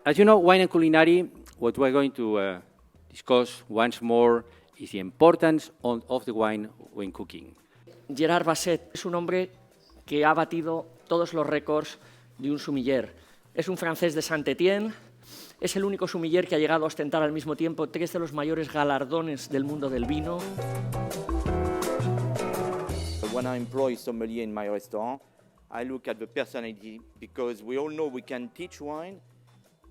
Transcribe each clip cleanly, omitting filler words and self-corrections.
As you know, wine and culinary, what we're going to discuss once more is the importance of the wine when cooking. Gerard Basset es un hombre que ha batido todos los récords de un sommelier. Es un francés de Saint-Étienne, es el único sommelier que ha llegado a ostentar al mismo tiempo 3 de los mayores galardones del mundo del vino. When I employ sommelier in my restaurant, I look at the personality because we all know we can teach wine,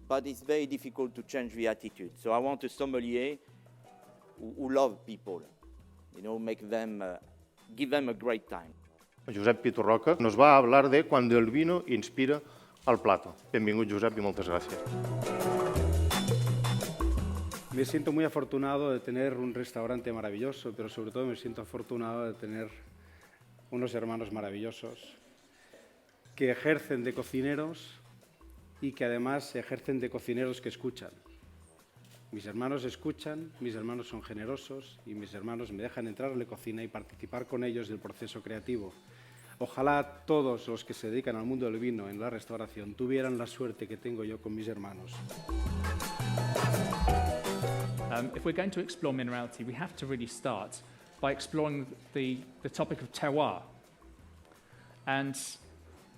but it's very difficult to change the attitude. So I want a sommelier who love people, you know, make them, give them a great time. Josep Pitorroca nos va a hablar de cuando el vino inspira al plato. Benvingut, Josep, y muchas gracias. Me siento muy afortunado de tener un restaurante maravilloso, pero sobre todo me siento afortunado de tener unos hermanos maravillosos que ejercen de cocineros y que además ejercen de cocineros que escuchan. Mis hermanos escuchan, mis hermanos son generosos y mis hermanos me dejan entrar a la cocina y participar con ellos del proceso creativo. Ojalá todos los que se dedican al mundo del vino en la restauración tuvieran la suerte que tengo yo con mis hermanos. If we're going to explore minerality, we have to really start by exploring the topic of terroir. And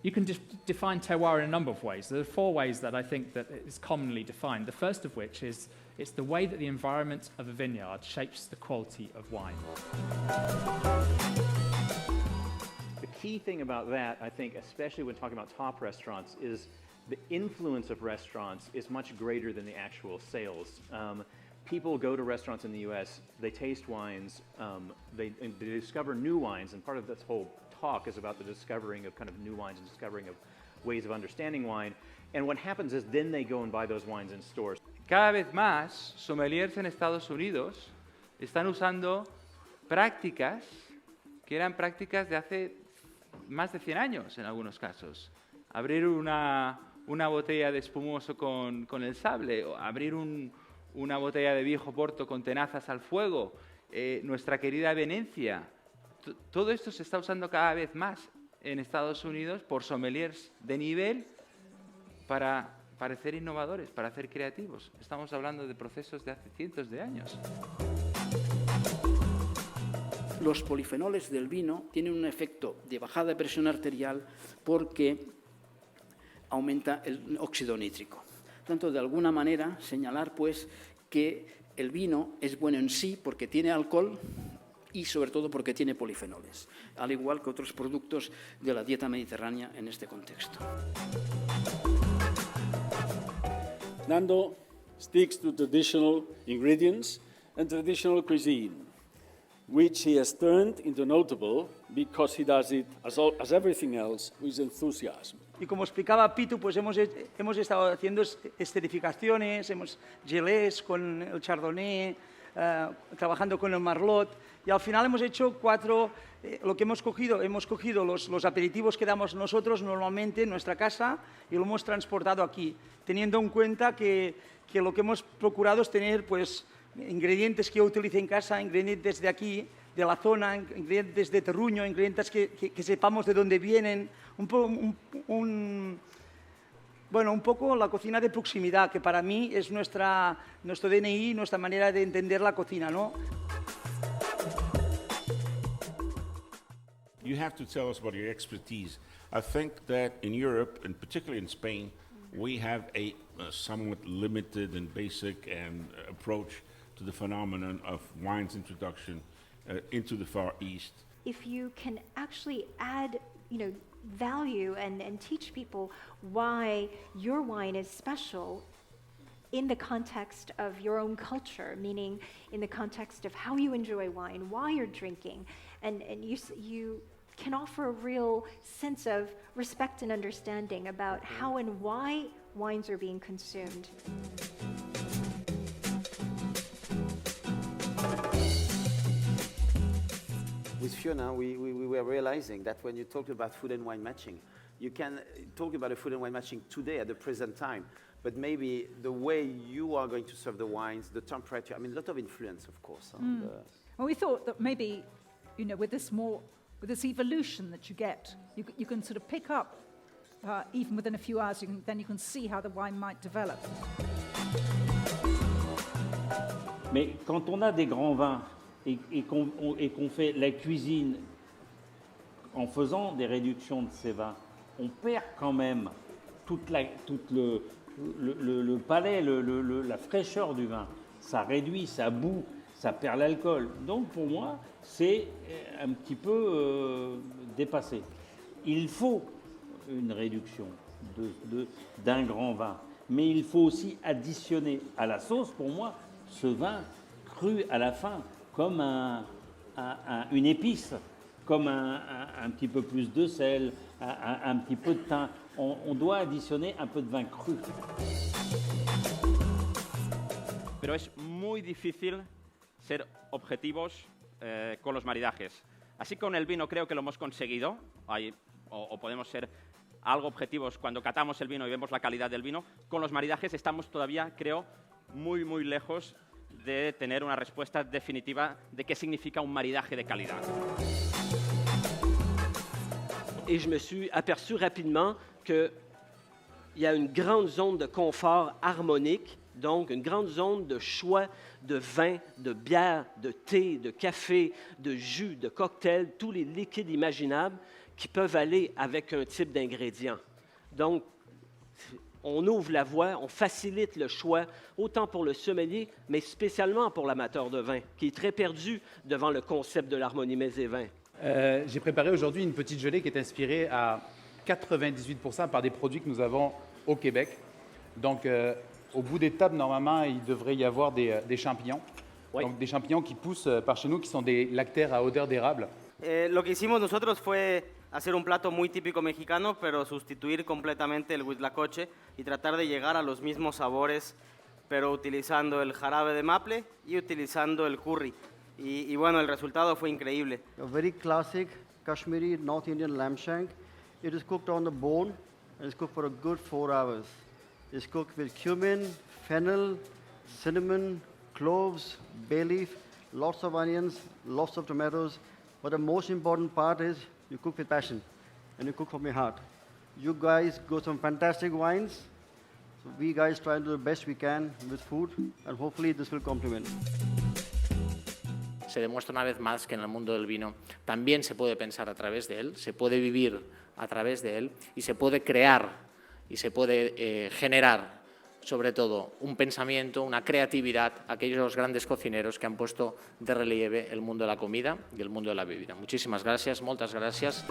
you can define terroir in a number of ways. There are 4 ways that I think that is commonly defined. The first of which is it's the way that the environment of a vineyard shapes the quality of wine. The key thing about that, I think, especially when talking about top restaurants, is the influence of restaurants is much greater than the actual sales. People go to restaurants in the US, they taste wines, they discover new wines, and part of this whole talk is about the discovering of kind of new wines and discovering of ways of understanding wine. And what happens is then they go and buy those wines in stores. Cada vez más, sommeliers en Estados Unidos están usando prácticas que eran prácticas de hace más de 100 años en algunos casos. Abrir una botella de espumoso con el sable, o abrir una botella de viejo porto con tenazas al fuego, nuestra querida Venecia. Todo esto se está usando cada vez más en Estados Unidos por sommeliers de nivel para parecer innovadores, para ser creativos. Estamos hablando de procesos de hace cientos de años. Los polifenoles del vino tienen un efecto de bajada de presión arterial porque aumenta el óxido nítrico. Tanto, de alguna manera, señalar pues que el vino es bueno en sí porque tiene alcohol y sobre todo porque tiene polifenoles, al igual que otros productos de la dieta mediterránea en este contexto. Nando sticks to traditional ingredients and traditional cuisine, which he has turned into notable because he does it, as everything else, with enthusiasm. Y como explicaba Pitu, pues hemos estado haciendo esterificaciones, gelés con el chardonnay, trabajando con el merlot, y al final hemos hecho 4, lo que hemos cogido los aperitivos que damos nosotros normalmente en nuestra casa y lo hemos transportado aquí, teniendo en cuenta que lo que hemos procurado es tener pues ingredientes que yo utilice en casa, ingredientes de aquí, de la zona, ingredientes de terruño, ingredientes que sepamos de dónde vienen, un poco la cocina de proximidad, que para mí es nuestro DNI, nuestra manera de entender la cocina, ¿no? You have to tell us about your expertise. I think that in Europe, and particularly in Spain, we have a somewhat limited and basic approach to the phenomenon of wine's introduction into the Far East. If you can actually add, value and teach people why your wine is special in the context of your own culture, meaning in the context of how you enjoy wine, why you're drinking, and you can offer a real sense of respect and understanding about how and why wines are being consumed. With Fiona, we were realizing that when you talk about food and wine matching, you can talk about a food and wine matching today at the present time, but maybe the way you are going to serve the wines, the temperature, a lot of influence, of course. Well, we thought that maybe, with this evolution that you get, you can sort of pick up even within a few hours, then you can see how the wine might develop. Mais quand on a des grands vins et qu'on fait la cuisine en faisant des réductions de ces vins, on perd quand même tout le palais, la fraîcheur du vin. Ça réduit, ça bout, ça perd l'alcool. Donc pour moi, c'est un petit peu dépassé. Il faut une réduction d'un grand vin, mais il faut aussi additionner à la sauce, pour moi, ce vin cru à la fin, comme une épice, comme un petit peu plus de sel, un petit peu de thym. On doit additionner un peu de vin cru. Pero es muy difícil ser objetivos con los maridajes. Así que con el vino creo que lo hemos conseguido, o podemos ser algo objetivos cuando catamos el vino y vemos la calidad del vino. Con los maridajes estamos todavía, creo, muy, muy lejos de tener una respuesta definitiva de qué significa un maridaje de calidad. Et je me suis aperçu rapidement qu'il y a une grande zone de confort harmonique, donc une grande zone de choix de vin, de bière, de thé, de café, de jus, de cocktail, tous les liquides imaginables qui peuvent aller avec un type d'ingrédient. Donc, on ouvre la voie, on facilite le choix, autant pour le sommelier, mais spécialement pour l'amateur de vin, qui est très perdu devant le concept de l'harmonie mets et vins. J'ai préparé aujourd'hui une petite gelée qui est inspirée à 98% par des produits que nous avons au Québec. Donc, au bout des tables, normalement, il devrait y avoir des champignons. Oui. Donc, des champignons qui poussent par chez nous, qui sont des lactaires à odeur d'érable. Lo que hicimos nosotros fue hacer un plato muy típico mexicano, pero sustituir completamente el huitlacoche y tratar de llegar a los mismos sabores, pero utilizando el jarabe de maple y utilizando el curry. Y bueno, el resultado fue increíble. A very classic Kashmiri North Indian lamb shank. It is cooked on the bone and it's cooked for a good 4 hours. It's cooked with cumin, fennel, cinnamon, cloves, bay leaf, lots of onions, lots of tomatoes. But the most important part is you cook with passion and you cook from your heart. You guys go some fantastic wines. So we guys try to do the best we can with food and hopefully this will complement. Se demuestra una vez más que en el mundo del vino también se puede pensar a través de él, se puede vivir a través de él y se puede crear y se puede generar, sobre todo, un pensamiento, una creatividad, aquellos grandes cocineros que han puesto de relieve el mundo de la comida y el mundo de la bebida. Muchísimas gracias, moltes gràcies.